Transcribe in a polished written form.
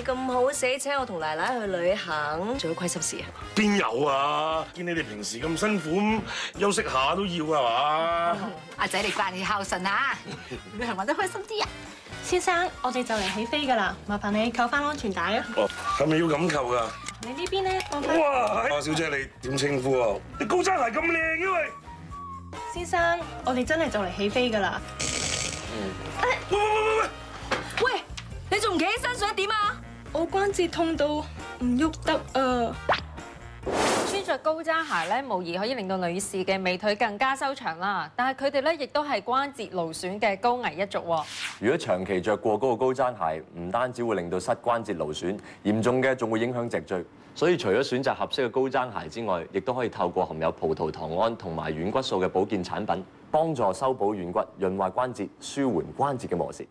咁好死，請我同奶奶去旅行，做咗虧心事啊？邊有啊？見你哋平時咁辛苦，休息下都要啊嘛。阿仔你慣你孝順啊，旅行玩得開心啲啊！先生，我哋就嚟起飛㗎啦，麻煩你扣翻安全帶啊！哦，係咪要咁扣㗎？你呢邊咧放翻。哇！小姐你點稱呼啊？你高踭鞋咁靚嘅喂！先生，我哋真係就嚟起飛㗎啦！喂！喂，你仲唔企起身想點啊？我關節痛到唔喐得啊！穿着高踭鞋咧，無疑可以令到女士嘅美腿更加修長啦。但係佢哋咧亦都係關節勞損嘅高危一族喎。如果長期着過高嘅高踭鞋，唔單止會令到膝關節勞損，嚴重嘅仲會影響脊椎。所以除咗選擇合適嘅高踭鞋之外，亦都可以透過含有葡萄糖胺同埋軟骨素嘅保健產品，幫助修補軟骨、潤滑關節、舒緩關節嘅磨蝕。